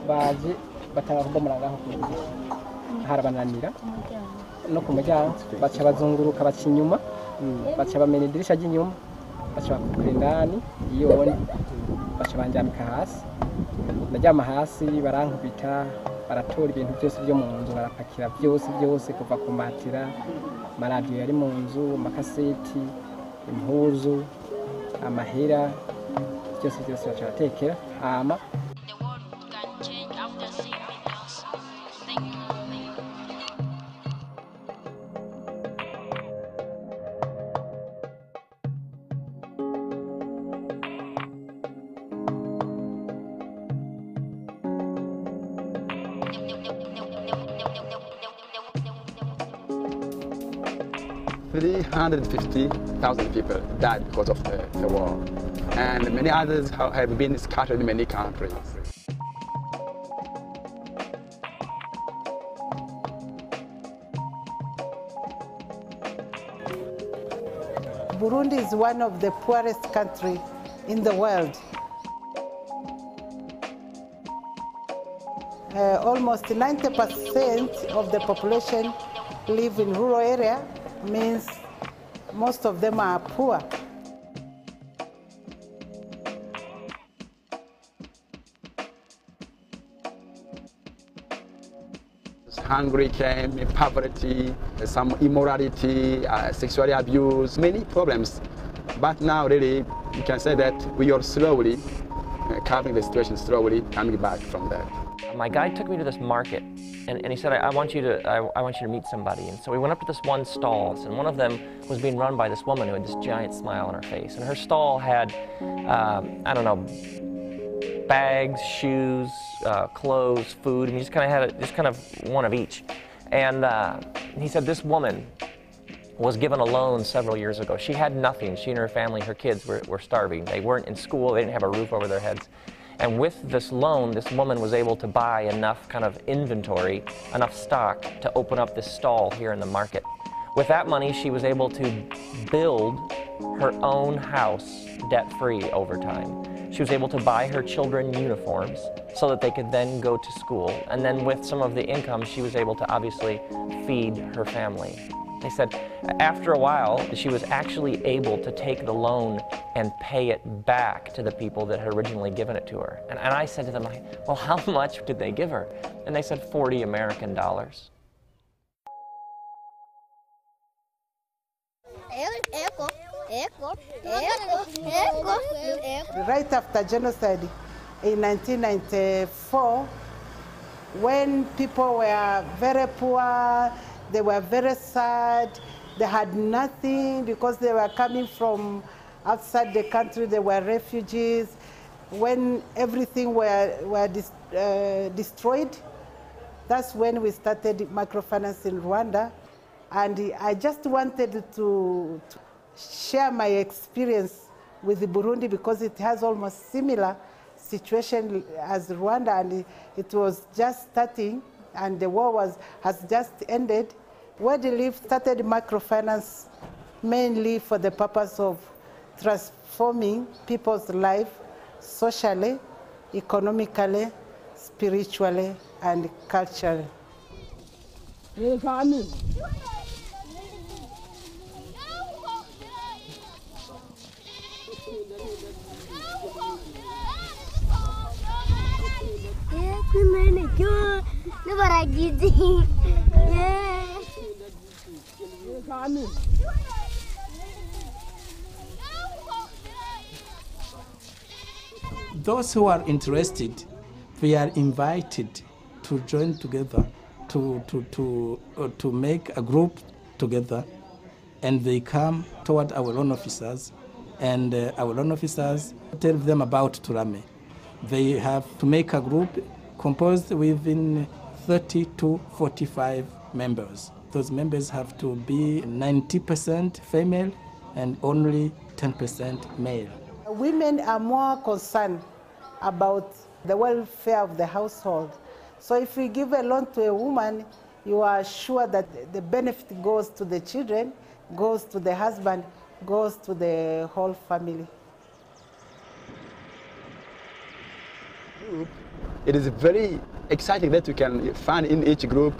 baje batanga kubomora ngaho kugira harabananira no ku muryango baca bazunguruka baca inyuma baca bamena idirisha ry'inyuma baca bakura indani yone baca banjamika hasi ndaryama hasi barankubita baratora ibintu byose byo mu nzu barapakira byose kuva ku matira amaradiyo yari mu nzu amakaseti impuzu amahera byose baca baratekera hama $350,000 people died because of the war, and many others have been scattered in many countries. Burundi is one of the poorest countries in the world. Almost 90% of the population live in rural area, means most of them are poor. Hunger came, poverty, some immorality, sexual abuse, many problems. But now really, you can say that we are slowly covering the situation, slowly coming back from that. My guide took me to this market, and he said, I want you to meet somebody. And so we went up to this one stalls, and one of them was being run by this woman who had this giant smile on her face. And her stall had, I don't know, bags, shoes, clothes, food, and he just kind of had just kind of one of each. And he said this woman was given a loan several years ago. She had nothing. She and her family, her kids were starving. They weren't in school. They didn't have a roof over their heads. And with this loan, this woman was able to buy enough kind of inventory, enough stock to open up this stall here in the market. With that money, she was able to build her own house debt-free over time. She was able to buy her children uniforms so that they could then go to school. And then with some of the income, she was able to obviously feed her family. They said after a while, she was actually able to take the loan and pay it back to the people that had originally given it to her. And I said to them, well, how much did they give her? And they said $40 American. Right after genocide in 1994, when people were very poor, they were very sad, they had nothing because they were coming from outside the country, they were refugees. When everything were destroyed, that's when we started microfinance in Rwanda. And I just wanted to share my experience with Burundi because it has almost similar situation as Rwanda, and it was just starting and the war has just ended. World Relief started microfinance mainly for the purpose of transforming people's life socially, economically, spiritually, and culturally. Those who are interested, we are invited to join together, to make a group together, and they come toward our loan officers, and our loan officers tell them about Turame. They have to make a group composed within 30 to 45 members. Those members have to be 90% female and only 10% male. Women are more concerned about the welfare of the household. So if we give a loan to a woman, you are sure that the benefit goes to the children, goes to the husband, goes to the whole family. group, it is very exciting that you can find in each group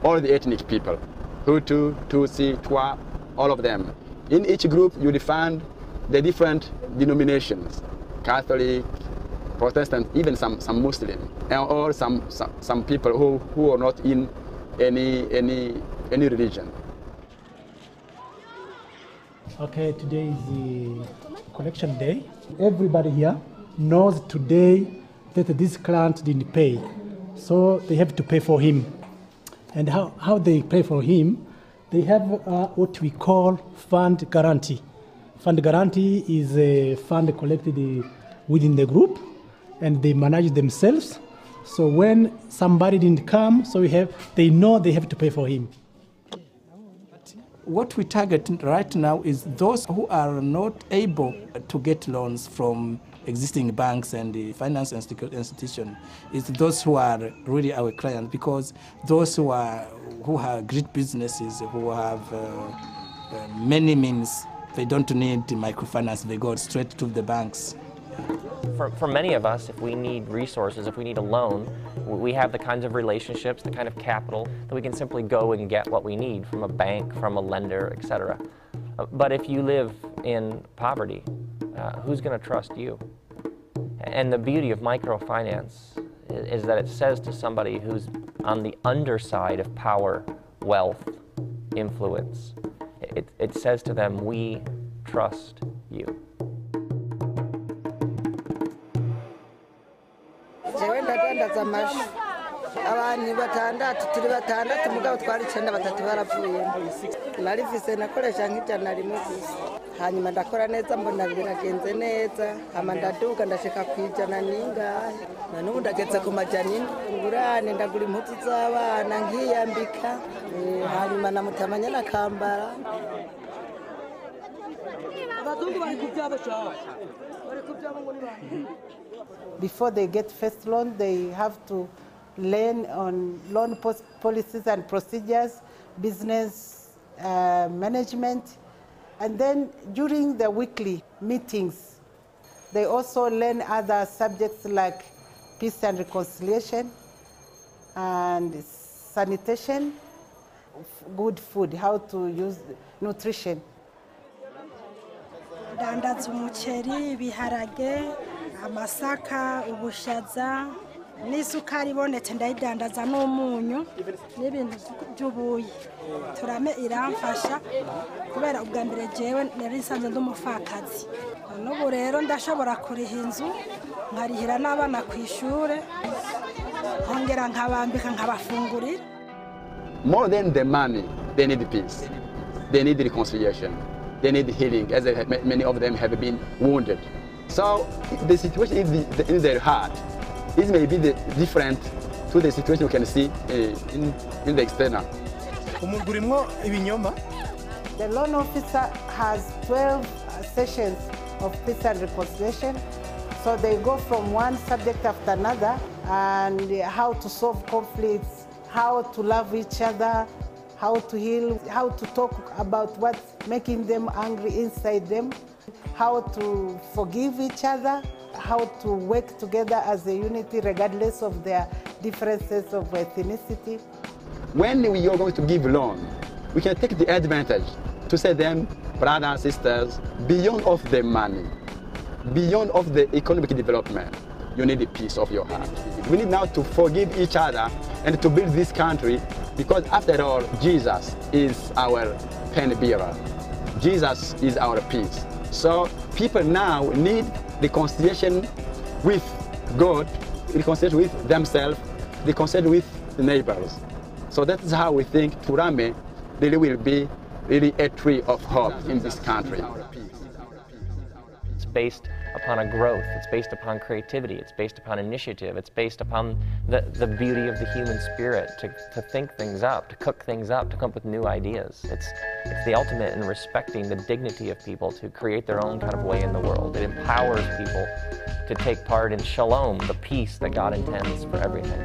all the ethnic people, Hutu, Tutsi, Twa, all of them. In each group, you will find the different denominations, Catholic, Protestant, even some Muslim, or some people who are not in any religion. Okay, today is the collection day. Everybody here knows today that this client didn't pay, so they have to pay for him. And how they pay for him, they have what we call fund guarantee. Fund guarantee is a fund collected within the group, and they manage themselves. So when somebody didn't come, so they know they have to pay for him. What we target right now is those who are not able to get loans from existing banks and the finance institution. It's those who are really our clients, because those who have great businesses, who have many means, they don't need microfinance, they go straight to the banks. For many of us, if we need resources, if we need a loan, we have the kinds of relationships, the kind of capital that we can simply go and get what we need from a bank, from a lender, etc. But if you live in poverty, who's going to trust you? And the beauty of microfinance is that it says to somebody who's on the underside of power, wealth, influence, it says to them, we trust you. Jewe ndadandaza amashu abantu batandatu turi batandatu mugabo twari 9 batatu barapfuye narifise nakoresha nk'ijana rimwe gusa hanyuma ndakora neza mbona biragenze neza hama ndaduka ndashika kwijana ningahe nanubu ndageze ku majani ngurane ndagura impuzu z'abana nkiyambika hanyuma namutamanya nakambara abazungu bari kubyaba cyane bari kubyaba ngo ni bande. Before they get first loan, they have to learn on loan policies and procedures, business management. And then during the weekly meetings, they also learn other subjects like peace and reconciliation and sanitation, good food, how to use nutrition. Dandaza umuceri, ibiharage, amasaka, ubushaza, n'isukari ibonetse ndayidandaza n'umunyu n'ibintu by'ubuyi. Turame iramfasha kubera ubwa mbere jewe nari nsanzwe ndumufakazi. N'ubu rero ndashobora kuriha inzu, nkarihira n'abana ku ishure, nkongera nkabambika nkabafungurira. More than the money, they need peace. They need reconciliation. They need healing, as many of them have been wounded. So the situation in their heart is maybe different to the situation you can see in the external. The loan officer has 12 sessions of peace and reconciliation. So they go from one subject after another, and how to solve conflicts, how to love each other, how to heal, how to talk about what's making them angry inside them, how to forgive each other, how to work together as a unity regardless of their differences of ethnicity. When we are going to give loan, we can take the advantage to say them, brothers and sisters, beyond of the money, beyond of the economic development, you need the peace of your heart. We need now to forgive each other and to build this country, because after all, Jesus is our pen bearer. Jesus is our peace. So people now need reconciliation with God, reconciliation with themselves, reconciliation with the neighbors. So that is how we think Turame really will be a tree of hope in this country. It's based upon a growth, it's based upon creativity, it's based upon initiative, it's based upon the beauty of the human spirit to think things up, to cook things up, to come up with new ideas. It's the ultimate in respecting the dignity of people to create their own kind of way in the world. It empowers people to take part in shalom, the peace that God intends for everything.